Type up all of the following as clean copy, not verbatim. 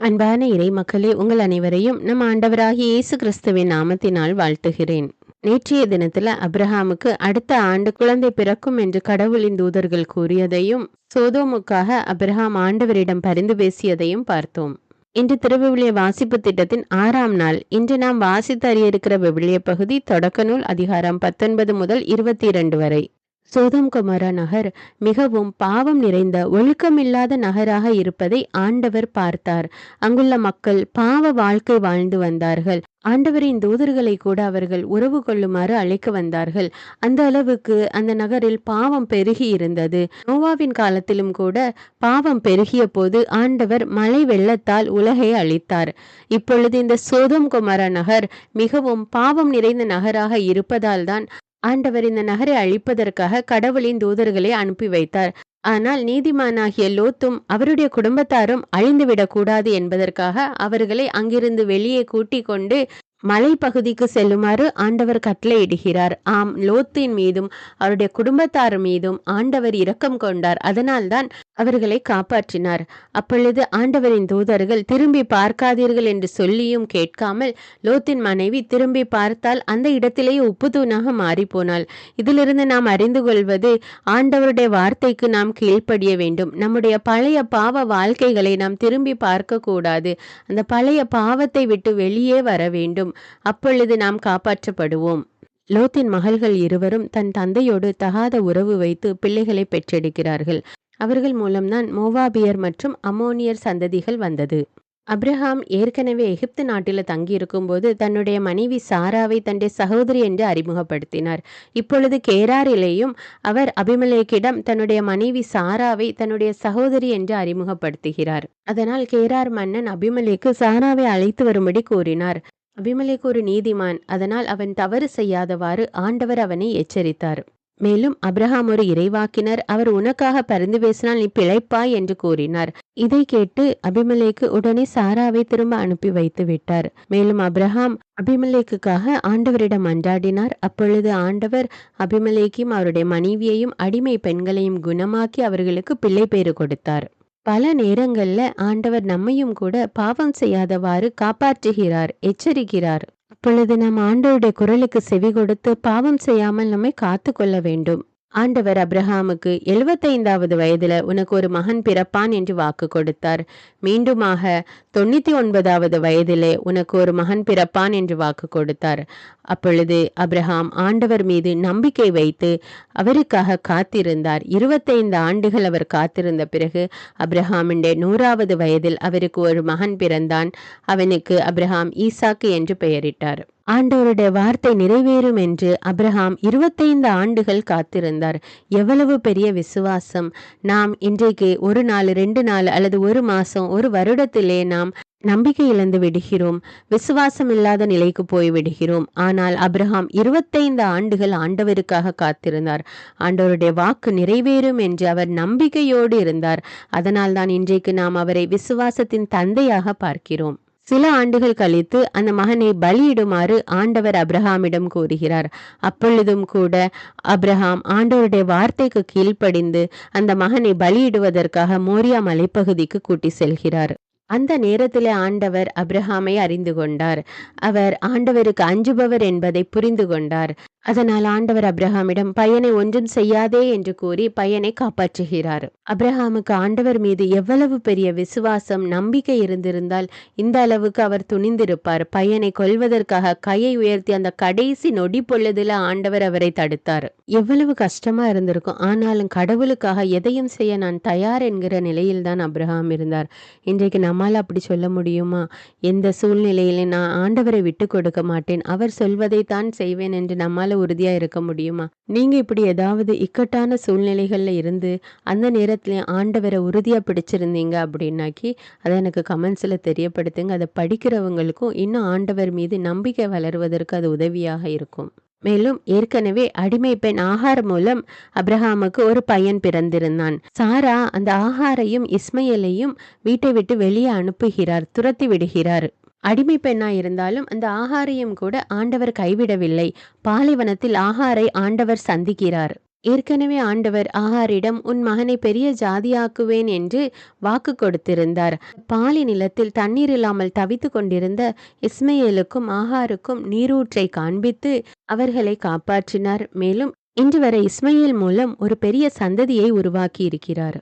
அன்பான இறை மக்களே, உங்கள் அனைவரையும் நம் ஆண்டவராகிய இயேசு கிறிஸ்துவின் நாமத்தினால் வாழ்த்துகிறேன். நேற்றைய தினத்துல அப்ரஹாமுக்கு அடுத்த ஆண்டு குழந்தை பிறக்கும் என்று கடவுளின் தூதர்கள் கூறியதையும், சோதோமுக்காக அப்ரஹாம் ஆண்டவரிடம் பரிந்து பேசியதையும் பார்த்தோம். இன்று திருவிவிலிய வாசிப்பு திட்டத்தின் 6ஆம் நாள். இன்று நாம் வாசித்து அறிய இருக்கிற விவிலிய பகுதி தொடக்க நூல் அதிகாரம் 19 முதல் 22 வரை. சோதோம் கொமோரா நகர் மிகவும் பாவம் நிறைந்த ஒழுக்கமில்லாத நகராக இருப்பதை ஆண்டவர் பார்த்தார். அங்குள்ள மக்கள் பாவ வாழ்க்கை வாழ்ந்து வந்தார்கள். ஆண்டவரின் தூதர்களை கூட அவர்கள் உறவு கொள்ளுமாறு அழைக்க வந்தார்கள். அந்த அளவுக்கு அந்த நகரில் பாவம் பெருகி இருந்தது. நோவாவின் காலத்திலும் கூட பாவம் பெருகிய போது ஆண்டவர் மழை வெள்ளத்தால் உலகை அழித்தார். இப்பொழுது இந்த சோதோம் கொமோரா நகர் மிகவும் பாவம் நிறைந்த நகராக இருப்பதால் தான் ஆண்டவர் இந்த நகரை அழிப்பதற்காக கடவுளின் தூதர்களை அனுப்பி வைத்தார். ஆனால் நீதிமானாகிய லோத்தும் அவருடைய குடும்பத்தாரும் அழிந்துவிடக் கூடாது என்பதற்காக அவர்களை அங்கிருந்து வெளியே கூட்டிக் கொண்டு மலைப்பகுதிக்கு செல்லுமாறு ஆண்டவர் கட்டளையிடுகிறார். ஆம், லோத்தின் மீதும் அவருடைய குடும்பத்தார் மீதும் ஆண்டவர் இரக்கம் கொண்டார். அதனால்தான் அவர்களை காப்பாற்றினார். அப்பொழுது ஆண்டவரின் தூதர்கள் திரும்பி பார்க்காதீர்கள் என்று சொல்லியும் கேட்காமல் லோத்தின் மனைவி திரும்பி பார்த்தால் அந்த இடத்திலேயே உப்பு தூணாக மாறி போனாள். இதிலிருந்து நாம் அறிந்து கொள்வது, ஆண்டவருடைய வார்த்தைக்கு நாம் கீழ்ப்படிய வேண்டும். நம்முடைய பழைய பாவ வாழ்க்கைகளை நாம் திரும்பி பார்க்க கூடாது. அந்த பழைய பாவத்தை விட்டு வெளியே வர வேண்டும். அப்பொழுது நாம் காப்பாற்றப்படுவோம். லோத்தின் மகள்கள் இருவரும் தன் தந்தையோடு தகாத உறவு வைத்து பிள்ளைகளை பெற்றெடுக்கிறார்கள். அவர்கள் மூலம்தான் மோவாபியர் மற்றும் அம்மோனியர் சந்ததிகள் வந்தது. அப்ரஹாம் ஏற்கனவே எகிப்து நாட்டில் தங்கியிருக்கும் போது தன்னுடைய மனைவி சாராவை தன்னுடைய சகோதரி என்று அறிமுகப்படுத்தினார். இப்பொழுது கேராரிலேயும் அவர் அபிமெலேக்கிடம் தன்னுடைய மனைவி சாராவை தன்னுடைய சகோதரி என்று அறிமுகப்படுத்துகிறார். அதனால் கேரார் மன்னன் அபிமெலேக்கு சாராவை அழைத்து வரும்படி கூறினார். அபிமெலேக்கு ஒரு நீதிமான். அதனால் அவன் தவறு செய்யாதவாறு ஆண்டவர் அவனை எச்சரித்தார். மேலும் அப்ரஹாம் ஒரு இறைவாக்கினர். அவர் உனக்காக பரிந்து பேசினால் நீ பிழைப்பாய் என்று கூறினார். இதை கேட்டு அபிமெலேக்கு உடனே சாராவை திரும்ப அனுப்பி வைத்து விட்டார். மேலும் அப்ரஹாம் அபிமெலேக்குக்காக ஆண்டவரிடம் மன்றாடினார். அப்பொழுது ஆண்டவர் அபிமெலேக்கையும் அவருடைய மனைவியையும் அடிமை பெண்களையும் குணமாக்கி அவர்களுக்கு பிள்ளை பேறு கொடுத்தார். பல நேரங்கள்ல ஆண்டவர் நம்மையும் கூட பாவம் செய்யாதவாறு காப்பாற்றுகிறார், எச்சரிக்கிறார். அப்பொழுது நாம் ஆண்டவருடைய குரலுக்கு செவி கொடுத்து பாவம் செய்யாமல் நம்மை காத்து கொள்ள வேண்டும். ஆண்டவர் அப்ரஹாமுக்கு 75வது வயதுல உனக்கு ஒரு மகன் பிறப்பான் என்று வாக்கு கொடுத்தார். மீண்டுமாக 99வது வயதிலே உனக்கு ஒரு மகன் பிறப்பான் என்று வாக்கு கொடுத்தார். அப்பொழுது அப்ரஹாம் ஆண்டவர் மீது நம்பிக்கை வைத்து அவருக்காக காத்திருந்தார். 25 ஆண்டுகள் அவர் காத்திருந்த பிறகு அப்ரஹாமின் 100வது வயதில் அவருக்கு ஒரு மகன் பிறந்தான். அவனுக்கு அப்ரஹாம் ஈசாக்கு என்று பெயரிட்டார். ஆண்டவருடைய வார்த்தை நிறைவேறும் என்று அப்ரஹாம் 25 ஆண்டுகள் காத்திருந்தார். எவ்வளவு பெரிய விசுவாசம்! நாம் இன்றைக்கு ஒரு நாள், 2 நாள் அல்லது ஒரு மாசம், ஒரு வருடத்திலே நாம் நம்பிக்கை இழந்து விடுகிறோம். விசுவாசம் இல்லாத நிலைக்கு போய் விடுகிறோம். ஆனால் அப்ரஹாம் 25 ஆண்டுகள் ஆண்டவருக்காக காத்திருந்தார். ஆண்டவருடைய வாக்கு நிறைவேறும் என்று அவர் நம்பிக்கையோடு இருந்தார். அதனால் தான் இன்றைக்கு நாம் அவரை விசுவாசத்தின் தந்தையாக பார்க்கிறோம். சில ஆண்டுகள் கழித்து அந்த மகனை பலியிடுமாறு ஆண்டவர் அப்ரஹாமிடம் கூறுகிறார். அப்பொழுதும் கூட அப்ரஹாம் ஆண்டவருடைய வார்த்தைக்கு கீழ்ப்படிந்து அந்த மகனை பலியிடுவதற்காக மோரியா மலைப்பகுதிக்கு கூட்டி செல்கிறார். அந்த நேரத்திலே ஆண்டவர் அப்ரஹாமை அறிந்து கொண்டார். அவர் ஆண்டவருக்கு அஞ்சுபவர் என்பதை புரிந்து கொண்டார். அதனால் ஆண்டவர் அப்ரஹாமிடம் பையனை ஒன்றும் செய்யாதே என்று கூறி பையனை காப்பாற்றுகிறார். அப்ரஹாமுக்கு ஆண்டவர் மீது எவ்வளவு பெரிய விசுவாசம், நம்பிக்கை இருந்திருந்தால் இந்த அளவுக்கு அவர் துணிந்திருப்பார். பையனை கொல்வதற்காக கையை உயர்த்தி அந்த கடைசி நொடி பொழுதுல ஆண்டவர் அவரை தடுத்தார். எவ்வளவு கஷ்டமா இருந்திருக்கும். ஆனாலும் கடவுளுக்காக எதையும் செய்ய நான் தயார் என்கிற நிலையில்தான் அப்ரஹாம் இருந்தார். இன்றைக்கு நம்மால் அப்படி சொல்ல முடியுமா? எந்த சூழ்நிலையிலே நான் ஆண்டவரை விட்டு கொடுக்க மாட்டேன், அவர் சொல்வதை தான் செய்வேன் என்று நம்மால உறுதியா இருக்க முடியுமா? நீங்க இப்படி ஏதாவது இக்கட்டான சூழ்நிலைகள்ல இருந்து அந்த நேரத்துல ஆண்டவரை உறுதியா பிடிச்சிருந்தீங்க அப்படின்னாக்கி அதை எனக்கு கமெண்ட்ஸ்ல தெரியப்படுத்துங்க. அதை படிக்கிறவங்களுக்கும் இன்னும் ஆண்டவர் மீது நம்பிக்கை வளருவதற்கு அது உதவியாக இருக்கும். மேலும் ஏற்கனவே அடிமை பெண் ஆகார் மூலம் அப்ரஹாமுக்கு ஒரு பையன் பிறந்திருந்தான். சாரா அந்த ஆகாரையும் இஸ்மையேலையும் வீட்டை விட்டு வெளியே அனுப்புகிறார், துரத்தி விடுகிறார். அடிமை பெண்ணா இருந்தாலும் அந்த ஆகாரையும் கூட ஆண்டவர் கைவிடவில்லை. பாலைவனத்தில் ஆகாரை ஆண்டவர் சந்திக்கிறார். ஏற்கனவே ஆண்டவர் ஆகாரிடம் உன் மகனை பெரிய ஜாதியாக்குவேன் என்று வாக்கு கொடுத்திருந்தார். பாலி நிலத்தில் தண்ணீர் இல்லாமல் தவித்து கொண்டிருந்த இஸ்மயேலுக்கும் ஆகாருக்கும் நீரூற்றை காண்பித்து அவர்களை காப்பாற்றினார். மேலும் இன்று வரை இஸ்மயேல் மூலம் ஒரு பெரிய சந்ததியை உருவாக்கி இருக்கிறார்.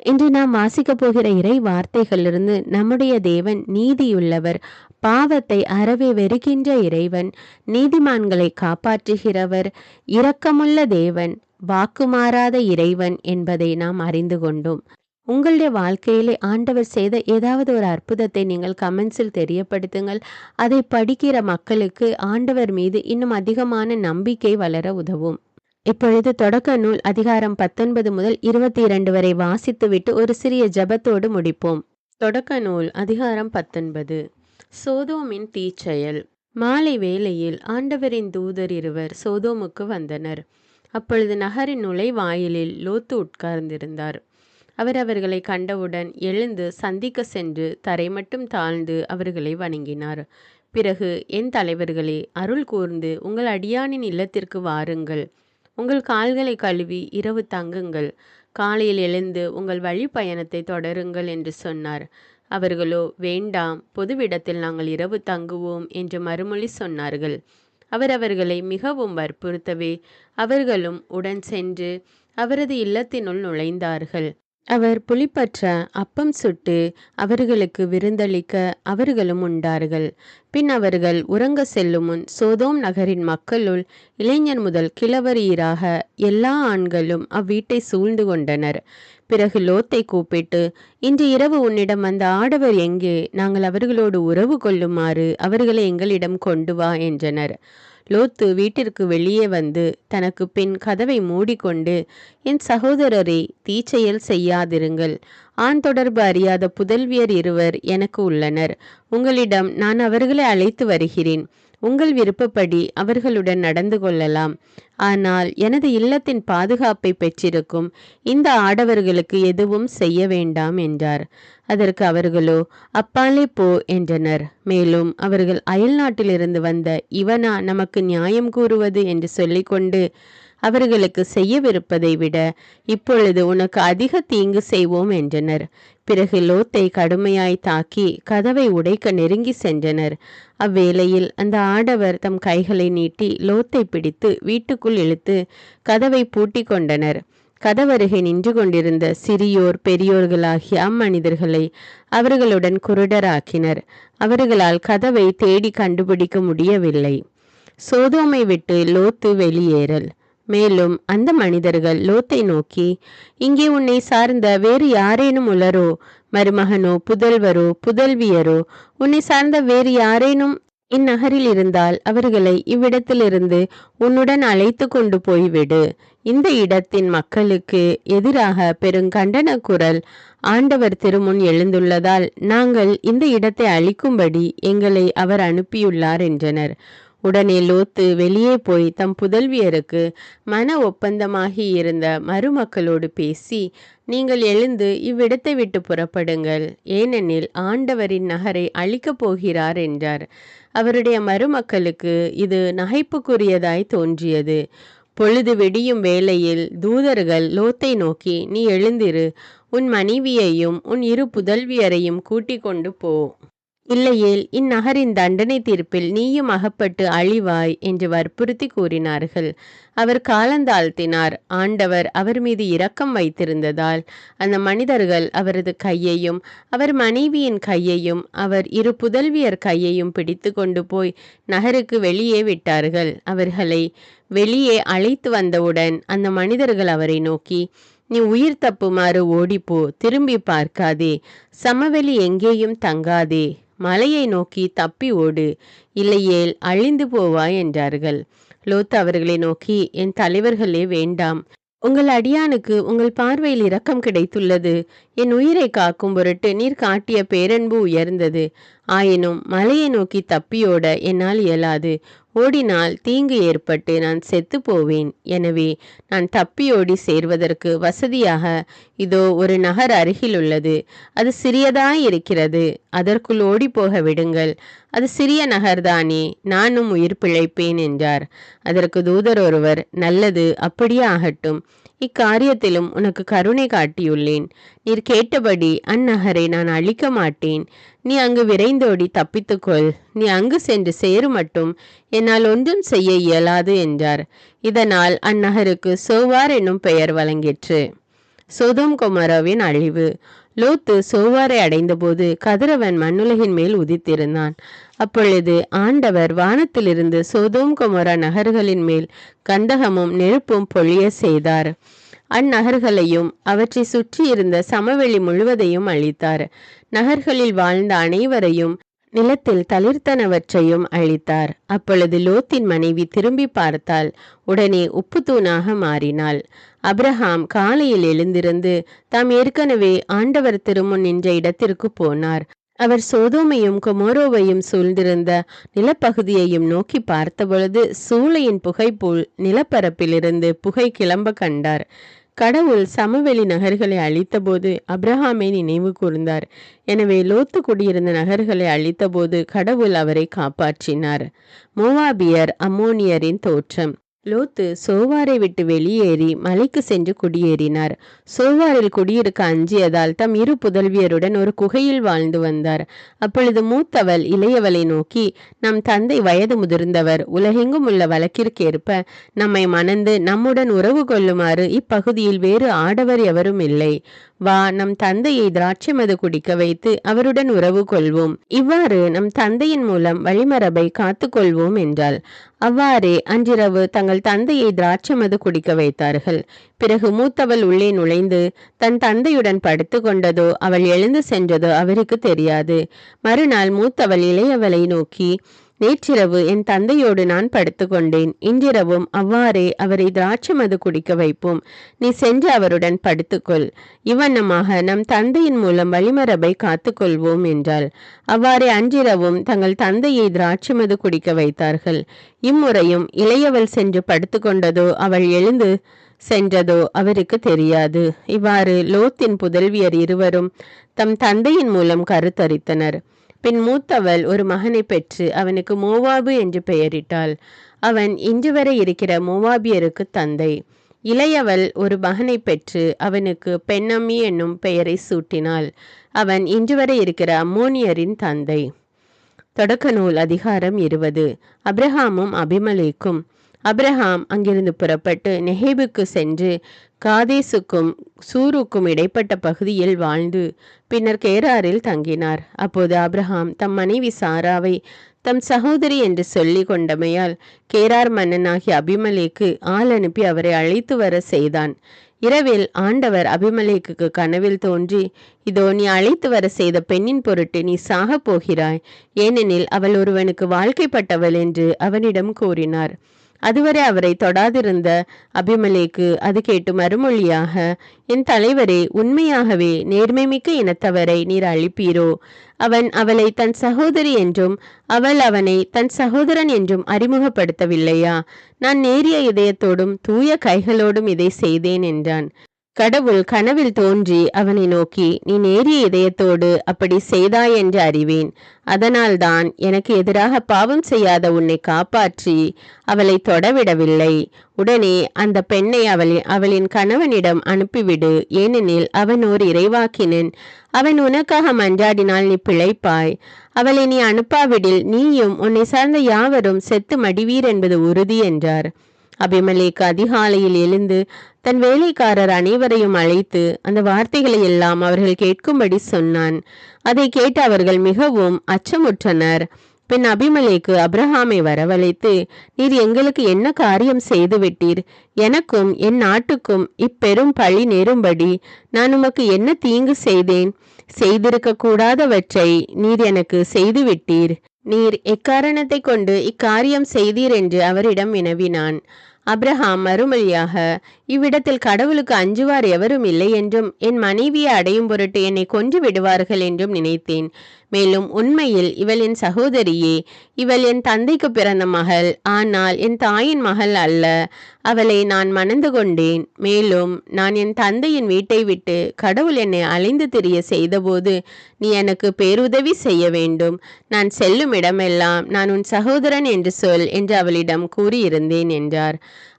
இன்று நாம் வாசிக்கப் போகிற இறை வார்த்தைகளிலிருந்து நம்முடைய தேவன் நீதியுள்ளவர், பாவத்தை அறவே வெறுக்கின்ற இறைவன், நீதிமான்களை காப்பாற்றுகிறவர், இரக்கமுள்ள தேவன், வாக்குமாறாத இறைவன் என்பதை நாம் அறிந்து கொண்டோம். உங்களுடைய வாழ்க்கையிலே ஆண்டவர் செய்த ஏதாவது ஒரு அற்புதத்தை நீங்கள் கமெண்ட்ஸில் தெரியப்படுத்துங்கள். அதை படிக்கிற மக்களுக்கு ஆண்டவர் மீது இன்னும் அதிகமான நம்பிக்கை வளர உதவும். இப்பொழுது தொடக்க நூல் அதிகாரம் 19 முதல் 22 வரை வாசித்துவிட்டு ஒரு சிறிய ஜெபத்தோடு முடிப்போம். தொடக்க நூல் அதிகாரம் 19. சோதோமின் தீச்செயல். மாலை வேளையில் ஆண்டவரின் தூதர் இருவர் சோதோமுக்கு வந்தனர். அப்பொழுது நகரின் நுழைவாயிலில் லோத்து உட்கார்ந்திருந்தார். அவர் அவர்களை கண்டவுடன் எழுந்து சந்திக்க சென்று தரை மட்டும் தாழ்ந்து அவர்களை வணங்கினார். பிறகு, என் தலைவர்களே, அருள் கூர்ந்து உங்கள் அடியானின் இல்லத்திற்கு வாருங்கள். உங்கள் கால்களை கழுவி இரவு தங்குங்கள். காலையில் எழுந்து உங்கள் வழி பயணத்தை தொடருங்கள் என்று சொன்னார். அவர்களோ, வேண்டாம், பொதுவிடத்தில் நாங்கள் இரவு தங்குவோம் என்று மறுமொழி சொன்னார்கள். அவர் அவர்களை மிகவும் வற்புறுத்தவே அவர்களும் உடன் சென்று அவரது இல்லத்தினுள் நுழைந்தார்கள். அவர் புளிப்பற்ற அப்பம் சுட்டு அவர்களுக்கு விருந்தளிக்க அவர்களும் உண்டார்கள். பின் அவர்கள் உறங்க செல்லும் முன் சோதோம் நகரின் மக்களுள் இளைஞர் முதல் கிழவரீராக எல்லா ஆண்களும் அவ்வீட்டை சூழ்ந்து கொண்டனர். பிறகு லோத்தை கூப்பிட்டு, இன்று இரவு உன்னிடம் வந்த ஆடவர் எங்கே? நாங்கள் அவர்களோடு உறவு கொள்ளுமாறு அவர்களை எங்களிடம் கொண்டு வா என்றனர். லோத்து வீட்டிற்கு வெளியே வந்து தனக்கு பின் கதவை மூடிக்கொண்டு, என் சகோதரரை தீச்செயல் செய்யாதிருங்கள். ஆண் தொடர்பு அறியாத புதல்வியர் இருவர் எனக்கு உள்ளனர். உங்களிடம் நான் அவர்களை அழைத்து வருகிறேன். உங்கள் விருப்பப்படி அவர்களுடன் நடந்து கொள்ளலாம். ஆனால் எனது இல்லத்தின் பாதுகாப்பை பெற்றிருக்கும் இந்த ஆடவர்களுக்கு எதுவும் செய்ய வேண்டாம் என்றார். அதற்கு அவர்களோ, அப்பாலே போ என்றனர். மேலும் அவர்கள் அயல் நாட்டிலிருந்து வந்த இவனா நமக்கு நியாயம் கூறுவது என்று சொல்லிக்கொண்டு, அவர்களுக்கு செய்யவிருப்பதை விட இப்பொழுது உனக்கு அதிக தீங்கு செய்வோம் என்றனர். பிறகு லோத்தை கடுமையாய் தாக்கி கதவை உடைக்க நெருங்கி சென்றனர். அவ்வேளையில் அந்த ஆடவர் தம் கைகளை நீட்டி லோத்தை பிடித்து வீட்டுக்குள் இழுத்து கதவை பூட்டி கொண்டனர். கதவருகே நின்று கொண்டிருந்த சிறியோர் பெரியோர்களாகிய அம்மனிதர்களை அவர்களுடன் குருடராக்கினர். அவர்களால் கதவை தேடி கண்டுபிடிக்க முடியவில்லை. சோதோமை விட்டு லோத்து வெளியேறல். மேலும் அந்த மனிதர்கள் லோத்தை நோக்கி, இங்கே உன்னை சார்ந்த வேறு யாரேனும் உளரோ? மருமகனோ, புதல்வரோ, புதல்வியரோ உன்னை சார்ந்த வேறு யாரேனும் இந்நகரில் இருந்தால் அவர்களை இவ்விடத்திலிருந்து உன்னுடன் அழைத்து கொண்டு போய்விடு. இந்த இடத்தின் மக்களுக்கு எதிராக பெருங்கண்டன குரல் ஆண்டவர் திருமுன் எழுந்துள்ளதால் நாங்கள் இந்த இடத்தை அழிக்கும்படி எங்களை அவர் அனுப்பியுள்ளார் என்றனர். உடனே லோத்து வெளியே போய் தம் புதல்வியருக்கு மன ஒப்பந்தமாகி இருந்த மருமக்களோடு பேசி, நீங்கள் எழுந்து இவ்விடத்தை விட்டு புறப்படுங்கள், ஏனெனில் ஆண்டவரின் நகரை அழிக்கப் போகிறார் என்றார். அவருடைய மருமக்களுக்கு இது நகைப்புக்குரியதாய் தோன்றியது. பொழுது வெடியும் வேளையில் தூதர்கள் லோத்தை நோக்கி, நீ எழுந்திரு, உன் மனைவியையும் உன் இரு புதல்வியரையும் கூட்டிக் கொண்டு போ. இல்லையேல் இந்நகரின் தண்டனை தீர்ப்பில் நீயும் அகப்பட்டு அழிவாய் என்று வற்புறுத்தி கூறினார்கள். அவர் காலந்தாழ்த்தினார். ஆண்டவர் அவர் மீது இரக்கம் வைத்திருந்ததால் அந்த மனிதர்கள் அவரது கையையும் அவர் மனைவியின் கையையும் அவர் இரு புதல்வியர் கையையும் பிடித்து கொண்டு போய் நகருக்கு வெளியே விட்டார்கள். அவர்களை வெளியே அழைத்து வந்தவுடன் அந்த மனிதர்கள் அவரை நோக்கி, நீ உயிர் தப்புமாறு ஓடிப்போ, திரும்பி பார்க்காதே, சமவெளி எங்கேயும் தங்காதே, மலையை நோக்கி தப்பி ஓடு, இல்லையேல் அழிந்து போவாய் என்றார்கள். லோத்து அவர்களை நோக்கி, என் தலைவர்களே, வேண்டாம். உங்கள் அடியானுக்கு உங்கள் பார்வையில் இரக்கம் கிடைத்துள்ளது. என் உயிரை காக்கும் பொருட்டு நீர் காட்டிய பேரன்பு உயர்ந்தது. ஆயினும் மலையை நோக்கி தப்பியோட என்னால் இயலாது. ஓடினால் தீங்கு ஏற்பட்டு நான் செத்து போவேன். எனவே நான் தப்பியோடி சேர்வதற்கு வசதியாக இதோ ஒரு நகர் அருகில் உள்ளது. அது சிறியதாயிருக்கிறது. அதற்குள் ஓடிப்போக விடுங்கள். அது சிறிய நகர்தானே, நானும் உயிர் பிழைப்பேன் என்றார். அதற்கு தூதர் ஒருவர், நல்லது, அப்படியே ஆகட்டும். இக்காரியத்திலும் உனக்கு கருணை காட்டியுள்ளேன். நீர் கேட்டபடி அந்நகரை நான் அழிக்க மாட்டேன். நீ அங்கு விரைந்தோடி தப்பித்துக்கொள். நீ அங்கு சென்று சேரு மட்டும் என்னால் ஒன்றும் செய்ய இயலாது என்றார். இதனால் அந்நகருக்கு சோவார் என்னும் பெயர் வழங்கிற்று. சோதோம் கொமோராவின் அழிவு. லோத்து சோவாரை அடைந்தபோது கதிரவன் மண்ணுலகின் மேல் உதித்திருந்தான். அப்பொழுது ஆண்டவர் வானத்திலிருந்து சோதோம் கொமோரா நகர்களின் மேல் கந்தகமும் நெருப்பும் பொழிய செய்தார். அந்நகர்களையும் அவற்றை சுற்றி இருந்த சமவெளி முழுவதையும் அழித்தார். நகர்களில் வாழ்ந்த அனைவரையும் நிலத்தில் தளிர்த்தனவற்றையும் அழித்தார். அப்பொழுது லோத்தின் மனைவி திரும்பி பார்த்தால் உடனே உப்பு தூணாக மாறினாள். அப்ரஹாம் காலையில் எழுந்திருந்து தாம் ஏற்கனவே ஆண்டவர் திருமுன் நின்ற இடத்திற்கு போனார். அவர் சோதோமையும் கொமோரோவையும் சூழ்ந்திருந்த நிலப்பகுதியையும் நோக்கி பார்த்தபொழுது சூளையின் புகை போல் நிலப்பரப்பிலிருந்து புகை கிளம்ப கண்டார். கடவுள் சமவெளி நகர்களை அழித்தபோது அப்ரஹாமை நினைவு கூர்ந்தார். எனவே லோத்து குடியிருந்த நகர்களை அழித்தபோது கடவுள் அவரை காப்பாற்றினார். மோவாபியர் அம்மோனியரின் தோற்றம். லோத்து சோவாரை விட்டு வெளியேறி மலைக்கு சென்று குடியேறினார். சோவாரில் குடியிருக்க அஞ்சியதால் தம் இரு புதல்வியருடன் ஒரு குகையில் வாழ்ந்து வந்தார். அப்பொழுது மூத்தவள் இளையவளை நோக்கி, நம் தந்தை வயது முதிர்ந்தவர், உலகெங்கும் உள்ள வழக்கிற்கேற்ப நம்மை மணந்து நம்முடன் உறவு கொள்ளுமாறு இப்பகுதியில் வேறு ஆடவர் எவரும் இல்லை. வா, நம் தந்தையை திராட்சைமது குடிக்க வைத்து அவருடன் உறவு கொள்வோம். இவ்வாறு நம் தந்தையின் மூலம் வழிமரபை காத்து கொள்வோம் என்றாள். அவ்வாறே அன்றிரவு தங்கள் தந்தையை திராட்சைமது குடிக்க வைத்தார்கள். பிறகு மூத்தவள் உள்ளே நுழைந்து தன் தந்தையுடன் படுத்து கொண்டதோ அவள் எழுந்து சென்றதோ அவருக்கு தெரியாது. மறுநாள் மூத்தவள் இளையவளை நோக்கி, நேற்றிரவு என் தந்தையோடு நான் படுத்து கொண்டேன். இன்றிரவும் அவ்வாறே அவரை திராட்சைமது குடிக்க வைப்போம். நீ சென்று அவருடன் படுத்துக்கொள். இவ்வண்ணமாக நம் தந்தையின் மூலம் வழிமரபை காத்து கொள்வோம் என்றாள். அவ்வாறே அன்றிரவும் தங்கள் தந்தையை திராட்சைமது குடிக்க வைத்தார்கள். இம்முறையும் இளையவள் சென்று படுத்து கொண்டதோ அவள் எழுந்து சென்றதோ அவருக்கு தெரியாது. இவ்வாறு லோத்தின் புதல்வியர் இருவரும் தம் தந்தையின் மூலம் கருத்தரித்தனர். பின் மூத்தவள் ஒரு மகனை பெற்று அவனுக்கு மோவாபு என்று பெயரிட்டாள். அவன் இன்று வரை இருக்கிற மோவாபியருக்கு தந்தை. இளையவள் ஒரு மகனை பெற்று அவனுக்கு பென்னம்மி என்னும் பெயரை சூட்டினாள். அவன் இன்று வரை இருக்கிற அம்மோனியரின் தந்தை. தொடக்க நூல் அதிகாரம் 20. அப்ரஹாமும் அபிமலேக்கும். அப்ரஹாம் அங்கிருந்து புறப்பட்டு நெகேபுக்கு சென்று காதேசுக்கும் சூருக்கும் இடைப்பட்ட பகுதியில் வாழ்ந்து பின்னர் கேராரில் தங்கினார். அப்போது அப்ரஹாம் தம் மனைவி சாராவை தம் சகோதரி என்று சொல்லி கொண்டமையால் கேரார் மன்னனாகிய அபிமலேக்கு ஆள் அனுப்பி அவரை அழைத்து வர செய்தான். இரவில் ஆண்டவர் அபிமலேக்கு கனவில் தோன்றி, இதோ நீ அழைத்து வர செய்த பெண்ணின் பொருட்டு நீ சாக போகிறாய், ஏனெனில் அவள் ஒருவனுக்கு வாழ்க்கைப்பட்டவள் என்று அவனிடம் கூறினார். அதுவரை அவரை தொடாதிருந்த அபிமலேக்கு அது கேட்டு மறுமொழியாக, என் தலைவரே, உண்மையாகவே நேர்மைமிக்க இனத்தவரை நீர் அழிப்பீரோ? அவன் அவளை தன் சகோதரி என்றும் அவள் அவனை தன் சகோதரன் என்றும் அறிமுகப்படுத்தவில்லையா? நான் நேரிய இதயத்தோடும் தூய கைகளோடும் இதை செய்தேன் என்றான். கடவுள் கனவில் தோன்றி அவனை நோக்கி, நீ நேரிய இதயத்தோடு அப்படி செய்தாய் என்று அறிவேன். அதனால்தான் எனக்கு எதிராக பாவம் செய்யாத உன்னை காப்பாற்றி அவளை தொடவிடவில்லை. உடனே அந்த பெண்ணை அவளின் கணவனிடம் அனுப்பிவிடு, ஏனெனில் அவன் ஓர் இறைவாக்கினன். அவன் உனக்காக மன்றாடினால் நீ பிழைப்பாய். அவளை நீ அனுப்பாவிடில் நீயும் உன்னை சார்ந்த யாவரும் செத்து மடிவீர் என்பது உறுதி என்றார். அபிமலேக்கு அதிகாலையில் எழுந்து தன் வேலைக்காரர் அனைவரையும் அழைத்து அந்த வார்த்தைகளை எல்லாம் அவர்கள் கேட்கும்படி சொன்னான். அதை கேட்டு அவர்கள் மிகவும் அச்சமுற்றனர். பின் அபிமலேக்கு அப்ரஹாமை வரவழைத்து, நீர் எங்களுக்கு என்ன காரியம் செய்து விட்டீர்? எனக்கும் என் நாட்டுக்கும் இப்பெரும் பழி நேரும்படி நான் உமக்கு என்ன தீங்கு செய்தேன்? செய்திருக்க கூடாதவற்றை நீர் எனக்கு செய்து விட்டீர். நீர் எக்காரணத்தை கொண்டு இக்காரியம் செய்தீர் என்று அவரிடம் வினவினான். அப்ரஹாம் மறுமொழியாக, இவ்விடத்தில் கடவுளுக்கு அஞ்சுவார் எவரும் இல்லை என்றும் என் மனைவியை அடையும் பொருட்டு என்னை கொன்று விடுவார்கள் என்றும் நினைத்தேன். மேலும் உண்மையில் இவள் என் சகோதரியே, இவள் என் தந்தைக்கு பிறந்த மகள், ஆனால் என் தாயின் மகள் அல்ல. அவளை நான் மணந்து கொண்டேன். மேலும் நான் என் தந்தையின் வீட்டை விட்டு கடவுள் என்னை அலைந்து திரிய செய்தபோது நீ எனக்கு பேருதவி செய்ய வேண்டும். நான் செல்லும் இடமெல்லாம் நான் உன் சகோதரன் என்று சொல் என்று அவளிடம் கூறியிருந்தேன் என்றார்.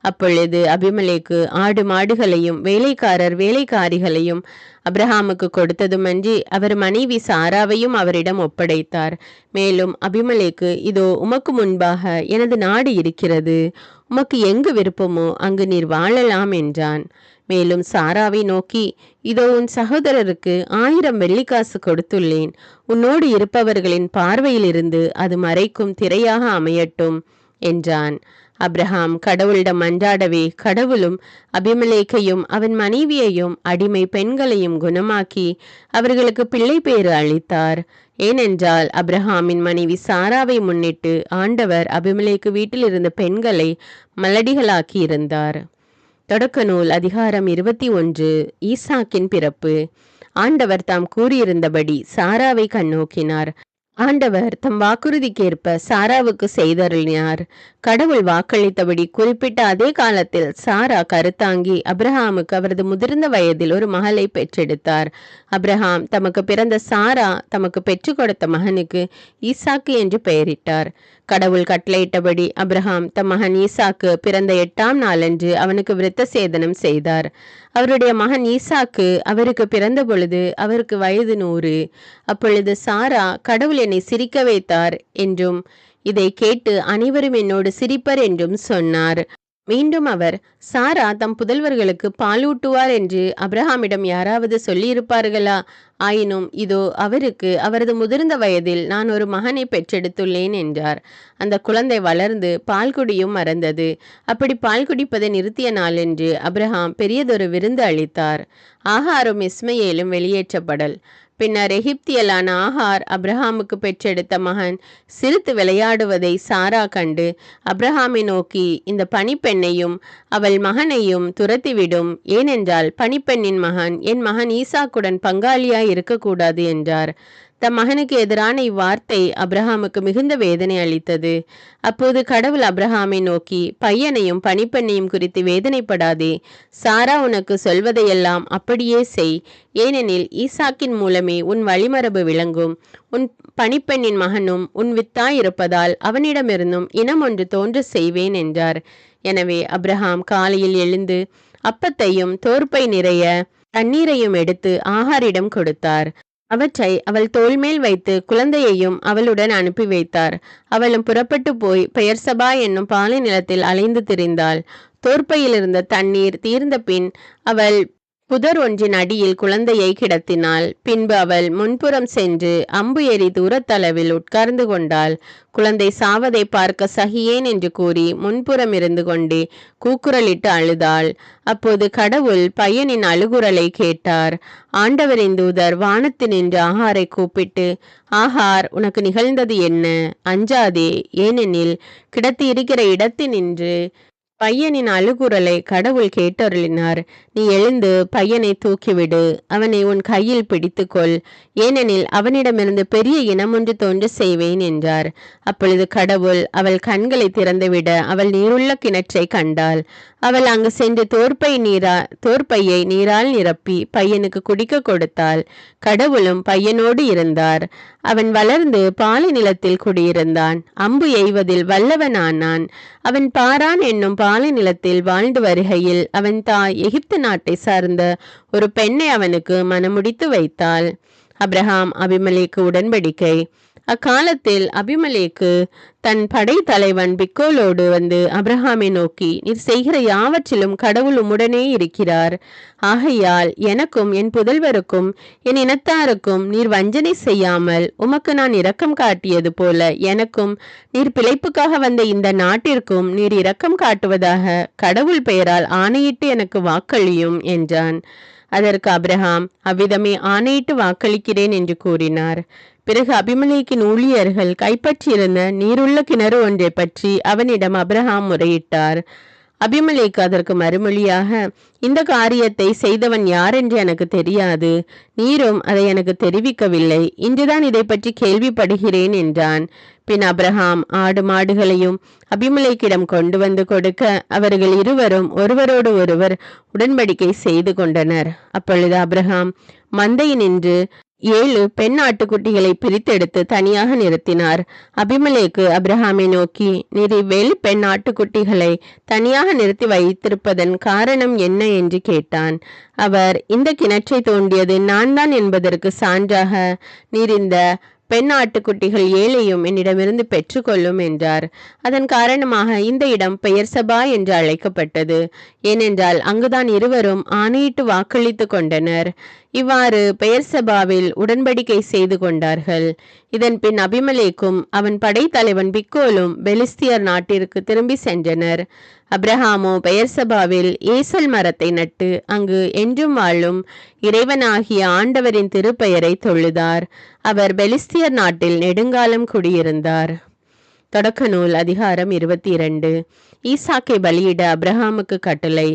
அப்பொழுது அபிமெலேக்கு ஆடு மாடுகளையும் வேலைக்காரிகளையும் அப்ரஹாமுக்கு கொடுத்ததுமன்றி அவர் மனைவி சாராவையும் அவரிடம் ஒப்படைத்தார். மேலும் அபிமெலேக்கு, இதோ உமக்கு முன்பாக எனது நாடு இருக்கிறது, உமக்கு எங்கு விருப்பமோ அங்கு நீர் வாழலாம் என்றான். மேலும் சாராவை நோக்கி, இதோ உன் சகோதரருக்கு 1000 வெள்ளிக்காசு கொடுத்துள்ளேன், உன்னோடு இருப்பவர்களின் பார்வையிலிருந்து அது மறைக்கும் திரையாக அமையட்டும் என்றான். அப்ரஹாம் கடவுளிடம் மன்றாடவே கடவுளும் அபிமெலேக்கையும் அவன் மனைவியையும் அடிமை பெண்களையும் குணமாக்கி அவர்களுக்கு பிள்ளை பேறு அளித்தார். ஏனென்றால் அப்ரஹாமின் மனைவி சாராவை முன்னிட்டு ஆண்டவர் அபிமெலேக்கு வீட்டில் இருந்த பெண்களை மலடிகளாக்கி இருந்தார். தொடக்க நூல் அதிகாரம் 21. ஈசாக்கின் பிறப்பு. ஆண்டவர் தாம் கூறியிருந்தபடி சாராவை கண்ணோக்கினார். ஆண்டவர் தம் வாக்குறுதிக்கேற்ப சாராவுக்கு செய்தருளினார். கடவுள் வாக்களித்தபடி குறிப்பிட்ட அதே காலத்தில் சாரா கருத்தாங்கி அப்ரஹாமுக்கு அவரது முதிர்ந்த வயதில் ஒரு மகளை பெற்றெடுத்தார். அப்ரஹாம் தமக்கு பிறந்த சாரா தமக்கு பெற்றுக் கொடுத்த மகனுக்கு ஈசாக்கு என்று பெயரிட்டார். கடவுள் கட்டளையிட்டபடி அப்ரஹாம் தம் மகன் ஈசாக்கு பிறந்த 8ஆம் நாளன்று அவனுக்கு விருத்த சேதனம் செய்தார். அவருடைய மகன் ஈசாக்கு அவருக்கு பிறந்த பொழுது அவருக்கு வயது 100. அப்பொழுது சாரா, கடவுள் என்னை சிரிக்க வைத்தார் என்றும் இதை கேட்டு அனைவரும் என்னோடு சிரிப்பர் என்றும் சொன்னார். மீண்டும் அவர், சாரா தம் புதல்வர்களுக்கு பாலூட்டுவார் என்று அப்ரஹாமிடம் யாராவது சொல்லியிருப்பார்களா? ஆயினும் இதோ அவருக்கு அவரது முதிர்ந்த வயதில் நான் ஒரு மகனை பெற்றெடுத்துள்ளேன் என்றார். அந்த குழந்தை வளர்ந்து பால் குடியும் மறந்தது. அப்படி பால் குடிப்பதை நிறுத்திய நாளென்று அப்ரஹாம் பெரியதொரு விருந்து அளித்தார். ஆகாரும் இஸ்மயேலும் வெளியேற்றப்படல். பின்னர் எகிப்தியலான ஆகார் அப்ரஹாமுக்கு பெற்றெடுத்த மகன் சிரித்து விளையாடுவதை சாரா கண்டு அப்ரஹாமை நோக்கி, இந்த பணிப்பெண்ணையும் அவள் மகனையும் துரத்திவிடும், ஏனென்றால் பணிப்பெண்ணின் மகன் என் மகன் ஈசாக்குடன் பங்காளியாய் இருக்கக்கூடாது என்றார். தம் மகனுக்கு எதிரான இவ்வார்த்தை அப்ரஹாமுக்கு மிகுந்த வேதனை அளித்தது. அப்போது கடவுள் அப்ரஹாமை நோக்கி, பையனையும் பணிப்பெண்ணையும் குறித்து வேதனைப்படாதே, சாரா உனக்கு சொல்வதையெல்லாம் அப்படியே செய், ஏனெனில் ஈசாக்கின் மூலமே உன் வழிமரபு விளங்கும், உன் பணிப்பெண்ணின் மகனும் உன் வித்தாயிருப்பதால் அவனிடமிருந்தும் இனம் ஒன்று தோன்ற செய்வேன் என்றார். எனவே அப்ரஹாம் காலையில் எழுந்து அப்பத்தையும் தோற்பை நிறைய தண்ணீரையும் எடுத்து ஆகாரிடம் கொடுத்தார். அவற்றை அவள் தோள்மேல் வைத்து குழந்தையையும் அவளுடன் அனுப்பி வைத்தார். அவளும் புறப்பட்டு போய் பெயர்சபா என்னும் பாலை நிலத்தில் அலைந்து திரிந்தாள். தோற்பையில் இருந்த தண்ணீர் தீர்ந்த பின் அவள் புதர் ஒன்றின் அடியில் குழந்தையை கிடத்தினாள். பின்பு அவள் முன்புறம் சென்று அம்பு எறி தூரத்தளவில் உட்கார்ந்து கொண்டாள். குழந்தை சாவதை பார்க்க சகியேன் என்று கூறி முன்புறம் இருந்து கொண்டே கூக்குரலிட்டு அழுதாள். அப்போது கடவுள் பையனின் அழுகுரலை கேட்டார். ஆண்டவரின் தூதர் வானத்து நின்று ஆகாரை கூப்பிட்டு, ஆகார், உனக்கு நிகழ்ந்தது என்ன? அஞ்சாதே, ஏனெனில் கிடத்தி இருக்கிற இடத்தினின்று பையனின் அழுகுரலை கடவுள் கேட்டருளினார். நீ எழுந்து பையனை தூக்கிவிடு, அவனை உன் கையில் பிடித்துக்கொள், ஏனெனில் அவனிடமிருந்து பெரிய இனமொன்று தோன்ற செய்வேன் என்றார். அப்பொழுது கடவுள் அவள் கண்களை திறந்துவிட அவள் நீருள்ள கிணற்றை கண்டாள். அவள் அங்கு சென்று தோற்பையை நீரால் நிரப்பி பையனுக்கு குடிக்க கொடுத்தாள். கடவுளும் பையனோடு இருந்தார். அவன் வளர்ந்து பாலை நிலத்தில் குடியிருந்தான். அம்பு எய்வதில் வல்லவனானான். அவன் பாரான் என்னும் பாலை நிலத்தில் வாழ்ந்து வருகையில் அவன் தாய் எகிப்து நாட்டை சார்ந்த ஒரு பெண்ணை அவனுக்கு மணமுடித்து வைத்தாள். அப்ரஹாம் அபிமெலேக்கு உடன்படிக்கை. அக்காலத்தில் அபிமெலேக்கு தன் படை தலைவன் பிக்கோலோடு வந்து அப்ரஹாமை நோக்கி, நீர் செய்கிற யாவற்றிலும் கடவுள் உம்முடனே இருக்கிறார். ஆகையால் எனக்கும் என் புதல்வருக்கும் என் இனத்தாருக்கும் நீர் வஞ்சனை செய்யாமல் உமக்கு நான் இரக்கம் காட்டியது போல எனக்கும் நீர் பிழைப்புக்காக வந்த இந்த நாட்டிற்கும் நீர் இரக்கம் காட்டுவதாக கடவுள் பெயரால் ஆணையிட்டு எனக்கு வாக்களியும் என்றான். அதற்கு அப்ரஹாம், அவ்விதமே ஆணையிட்டு வாக்களிக்கிறேன் என்று கூறினார். பிறகு அபிமெலேக்கின் ஊழியர்கள் கைப்பற்றியிருந்த நீருள்ள கிணறு ஒன்றை பற்றி அவனிடம் அப்ரஹாம் முறையிட்டார். அபிமெலேக்கு அதற்கு மறுமொழியாக, இந்த காரியத்தை செய்தவன் யார் என்று எனக்கு தெரியாது, நீரும் அதை எனக்கு தெரிவிக்கவில்லை, இன்றுதான் இதை பற்றி கேள்விப்படுகிறேன் என்றான். பின் அப்ரஹாம் ஆடு மாடுகளையும் அபிமெலேக்கிடம் கொண்டு வந்து கொடுக்க அவர்கள் இருவரும் ஒருவரோடு ஒருவர் உடன்படிக்கை செய்து கொண்டனர். அப்பொழுது அப்ரஹாம் மந்தையினின்று 7 பெண் ஆட்டுக்குட்டிகளை பிரித்தெடுத்து தனியாக நிறுத்தினார். அபிமெலேக்கு அப்ரஹாமை நோக்கி, நீர் இவ்வேழு பெண் ஆட்டுக்குட்டிகளை தனியாக நிறுத்தி வைத்திருப்பதன் காரணம் என்ன என்று கேட்டான். அவர், இந்த கிணற்றை தோண்டியது நான் தான் என்பதற்கு சான்றாக நீர் இந்த பெண் ஆட்டுக்குட்டிகள் 7ஐயும் என்னிடமிருந்து பெற்றுக்கொள்ளும் என்றார். அதன் காரணமாக இந்த இடம் பெயர்சபா என்று அழைக்கப்பட்டது. ஏனென்றால் அங்குதான் இருவரும் ஆணையிட்டு வாக்களித்து கொண்டனர். இவ்வாறு பெயர்சபாவில் உடன்படிக்கை செய்து கொண்டார்கள். இதன் பின் அபிமெலேக்கும் அவன் படைத்தலைவன் பிக்கோலும் பெலிஸ்தியர் நாட்டிற்கு திரும்பி சென்றனர். அப்ரஹாமோ பெயர்சபாவில் ஏசல் மரத்தை நட்டு அங்கு என்றும் வாழும் இறைவனாகிய ஆண்டவரின் திருப்பெயரை தொழுதார். அவர் பெலிஸ்தியர் நாட்டில் நெடுங்காலம் குடியிருந்தார். தொடக்க நூல் அதிகாரம் 22. ஈசாக்கை பலியிட அப்ரஹாமுக்கு கட்டளை.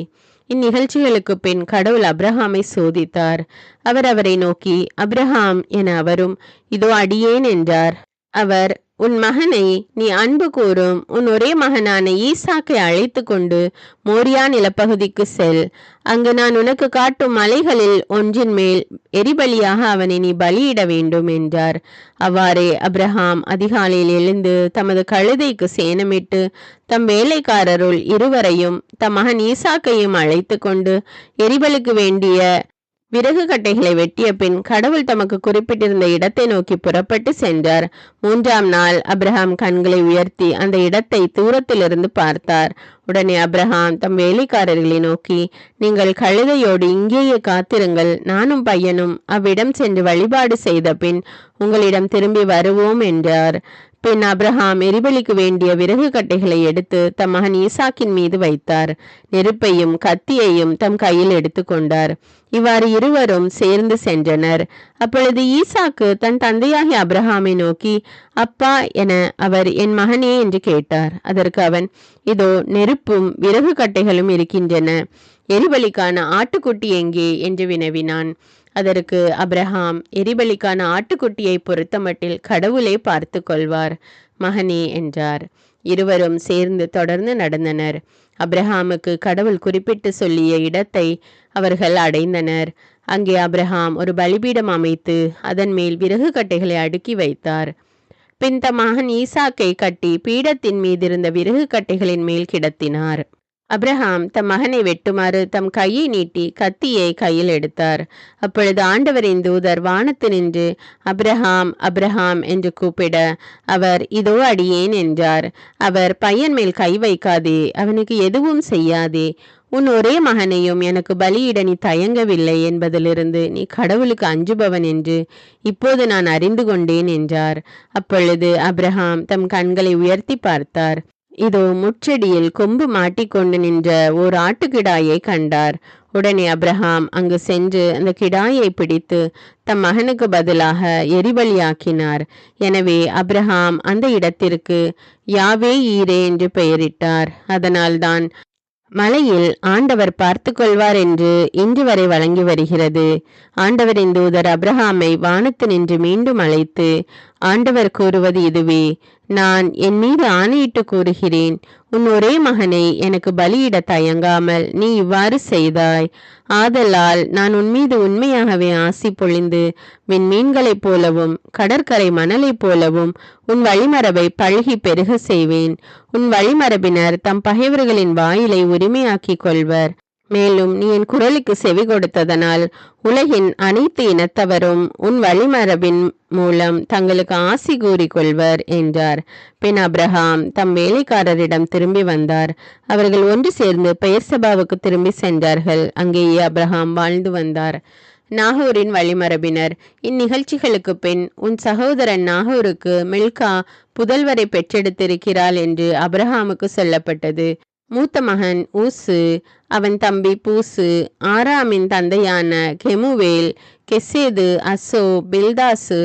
இந்நிகழ்ச்சிகளுக்கு பின் கடவுள் அப்ரஹாமை சோதித்தார். அவர் அவரை நோக்கி, அப்ரஹாம் என அவரும், இதோ அடியேன் என்றார். அவர், உன் மகனை, நீ அன்பு கூறும் உன் ஒரே மகனான ஈசாக்கை அழைத்து கொண்டு மோரியா நிலப்பகுதிக்கு செல். அங்கு நான் உனக்கு காட்டும் மலைகளில் ஒன்றின் மேல் எரிபலியாக அவனை நீ பலியிட வேண்டும் என்றார். அவ்வாறே அப்ரஹாம் அதிகாலையில் எழுந்து தமது கழுதைக்கு சேணமிட்டு தம் வேலைக்காரருள் இருவரையும் தம் மகன் ஈசாக்கையும் அழைத்து கொண்டு எரிபலிக்கு வேண்டிய விறகு கட்டைகளை வெட்டிய பின் கடவுள் தமக்கு குறிப்பிட்டிருந்த இடத்தை நோக்கி புறப்பட்டு சென்றார். 3ஆம் நாள் அப்ரஹாம் கண்களை உயர்த்தி அந்த இடத்தை தூரத்திலிருந்து பார்த்தார். உடனே அப்ரஹாம் தம் வேலைக்காரர்களை நோக்கி, நீங்கள் கழுதையோடு இங்கேயே காத்திருங்கள், நானும் பையனும் அவ்விடம் சென்று வழிபாடு செய்த பின் உங்களிடம் திரும்பி வருவோம் என்றார். பின் அப்ரஹாம் எரிபலிக்கு வேண்டிய விறகு கட்டைகளை எடுத்து தம் மகன் ஈசாக்கின் மீது வைத்தார். நெருப்பையும் கத்தியையும் தம் கையில் எடுத்து கொண்டார். இவ்வாறு இருவரும் சேர்ந்து சென்றனர். அப்பொழுது ஈசாக்கு தன் தந்தையாகிய அப்ரஹாமை நோக்கி, அப்பா என அவர், என் மகனே என்று கேட்டார். அதற்கு அவன், இதோ நெருப்பும் விறகு கட்டைகளும் இருக்கின்றன, எரிபலிக்கான ஆட்டுக்குட்டி எங்கே என்று வினவினான். அதற்கு அப்ரஹாம், எரிபலிக்கான ஆட்டுக்குட்டியை பொறுத்தமட்டில் கடவுளே பார்த்து கொள்வார், மகனே என்றார். இருவரும் சேர்ந்து தொடர்ந்து நடந்தனர். அப்ரஹாமுக்கு கடவுள் குறிப்பிட்டு சொல்லிய இடத்தை அவர்கள் அடைந்தனர். அங்கே அப்ரஹாம் ஒரு பலிபீடம் அமைத்து அதன் மேல் விறகு கட்டைகளை அடுக்கி வைத்தார். பின் தம் மகன் ஈசாக்கை கட்டி பீடத்தின் மீதிருந்த விறகு கட்டைகளின் மேல் கிடத்தினார். அப்ரஹாம் தம் மகனை வெட்டுமாறு தம் கையை நீட்டி கத்தியை கையில் எடுத்தார். அப்பொழுது ஆண்டவரின் தூதர் வானத்து நின்று அப்ரஹாம் அப்ரஹாம் என்று கூப்பிட அவர், இதோ அடியேன் என்றார். அவர், பையன் மேல் கை வைக்காதே, அவனுக்கு எதுவும் செய்யாதே, உன் ஒரே மகனையும் எனக்கு பலியிட நீ தயங்கவில்லை என்பதிலிருந்து நீ கடவுளுக்கு அஞ்சுபவன் என்று இப்போது நான் அறிந்து கொண்டேன் என்றார். அப்பொழுது அப்ரஹாம் தம் கண்களை உயர்த்தி பார்த்தார். இதோ முச்செடியில் கொம்பு மாட்டிக்கொண்டு நின்ற ஓர் ஆட்டுக்கிடாயை கண்டார். உடனே அப்ரஹாம் அங்கு சென்று அந்த கிடாயை பிடித்து தம் மகனுக்கு பதிலாக எரிபலியாக்கினார். எனவே அப்ரஹாம் அந்த இடத்திற்கு யாவே ஈரே என்று பெயரிட்டார். அதனால்தான் மலையில் ஆண்டவர் பார்த்து கொள்வார் என்று இன்று வரை வழங்கி வருகிறது. ஆண்டவரின் தூதர் அப்ரஹாமை வானத்து நின்று மீண்டும் அழைத்து, ஆண்டவர் கூறுவது இதுவே, நான் என் மீது ஆணையிட்டு கூறுகிறேன், உன் ஒரே மகனை எனக்கு பலியிட தயங்காமல் நீ இவ்வாறு செய்தாய். ஆதலால் நான் உன் மீது உண்மையாகவே ஆசி பொழிந்து விண்மீன்களைப் போலவும் கடற்கரை மணலைப் போலவும் உன் வழிமரபை பழுகி பெருக செய்வேன். உன் வழிமரபினர் தம் பகைவர்களின் வாயிலை உரிமையாக்கி கொள்வர். மேலும் நீ என் குரலுக்கு செவி கொடுத்ததனால் உலகின் அனைத்து இனத்தவரும் உன் வழிமரபின் மூலம் தங்களுக்கு ஆசி கூறிக்கொள்வர் என்றார். பின் அப்ரஹாம் தம் வேலைக்காரரிடம் திரும்பி வந்தார். அவர்கள் ஒன்று சேர்ந்து பெயர்சபாவுக்கு திரும்பி சென்றார்கள். அங்கேயே அப்ரஹாம் வாழ்ந்து வந்தார். நாகூரின் வழிமரபினர். இந்நிகழ்ச்சிகளுக்கு பின் உன் சகோதரன் நாகூருக்கு மில்கா புதல்வரை பெற்றெடுத்திருக்கிறாள் என்று அப்ரஹாமுக்கு சொல்லப்பட்டது. மூத்த மகன் ஊசு, அவன் தம்பி பூசு, ஆராமின் தந்தையான கெமுவேல், கெசேது, அசோ, பில்தாசு,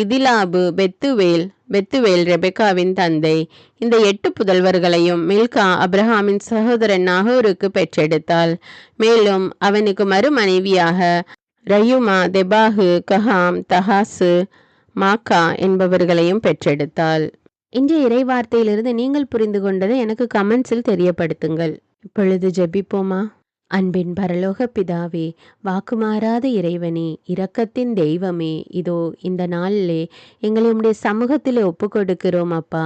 இதிலாபு, பெத்துவேல் ரெபெக்காவின் தந்தை. இந்த 8 புதல்வர்களையும் மில்கா அப்ரஹாமின் சகோதரன் நாகோருக்கு பெற்றெடுத்தாள். மேலும் அவனுக்கு மறுமனைவியாக ரயுமா, தெபாகு, கஹாம், தஹாசு, மாக்கா என்பவர்களையும் பெற்றெடுத்தாள். இன்றைய இறைவார்த்தையிலிருந்து நீங்கள் புரிந்து கொண்டதை எனக்கு கமெண்ட்ஸில் தெரியப்படுத்துங்கள். இப்பொழுது ஜெபிப்போமா? அன்பின் பரலோக பிதாவே, வாக்குமாறாத இறைவனே, இரக்கத்தின் தெய்வமே, இதோ இந்த நாளிலே எங்களை உம்முடைய சமூகத்திலே ஒப்பு கொடுக்கிறோம் அப்பா.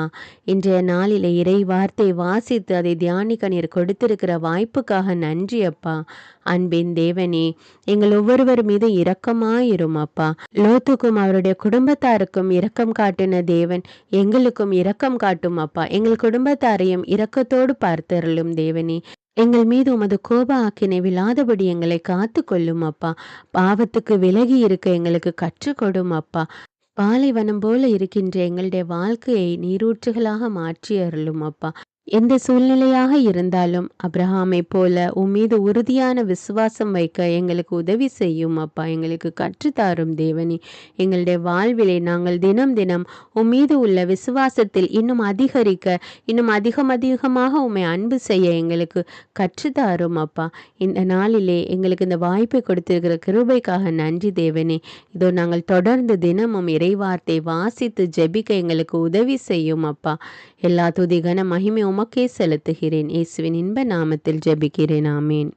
இன்றைய நாளிலே இறை வார்த்தை வாசித்து அதை தியானிக்க நீர் கொடுத்திருக்கிற வாய்ப்புக்காக நன்றி அப்பா. அன்பின் தேவனே, எங்கள் ஒவ்வொருவர் மீது இரக்கமாயிரும் அப்பா. லோத்துக்கும் அவருடைய குடும்பத்தாருக்கும் இரக்கம் காட்டின தேவன் எங்களுக்கும் இரக்கம் காட்டும் அப்பா. எங்கள் குடும்பத்தாரையும் இரக்கத்தோடு பார்த்தருளும் தேவனே. எங்கள் மீது உமது கோப ஆக்கினை விழாதபடி எங்களை காத்து கொள்ளும் அப்பா. பாவத்துக்கு விலகி இருக்க எங்களுக்கு கற்றுக்கொடும் அப்பா. பாலைவனம் போல இருக்கின்ற எங்களுடைய வாழ்க்கையை நீரூற்றுகளாக மாற்றி அருளும் அப்பா. எந்த சூழ்நிலையாக இருந்தாலும் அப்ரஹாமை போல உம்மீது உறுதியான விசுவாசம் வைக்க எங்களுக்கு உதவி செய்யும் அப்பா. எங்களுக்கு கற்றுத்தாரும் தேவனே. எங்களுடைய வாழ்விலே நாங்கள் தினம் தினம் உம்மீது உள்ள விசுவாசத்தில் இன்னும் அதிகரிக்க, இன்னும் அதிகமாக உம்மை அன்பு செய்ய எங்களுக்கு கற்றுத்தாரும் அப்பா. இந்த நாளிலே எங்களுக்கு இந்த வாய்ப்பை கொடுத்திருக்கிற கிருபைக்காக நன்றி தேவனே. இதோ நாங்கள் தொடர்ந்து தினமும் இறைவார்த்தை வாசித்து ஜெபிக்க எங்களுக்கு உதவி செய்யும் அப்பா. எல்லா துதி கன மகிமை உமக்கே செலுத்துகிறேன். இயேசுவின் இன்ப நாமத்தில் ஜெபிக்கிறேன். ஆமேன்.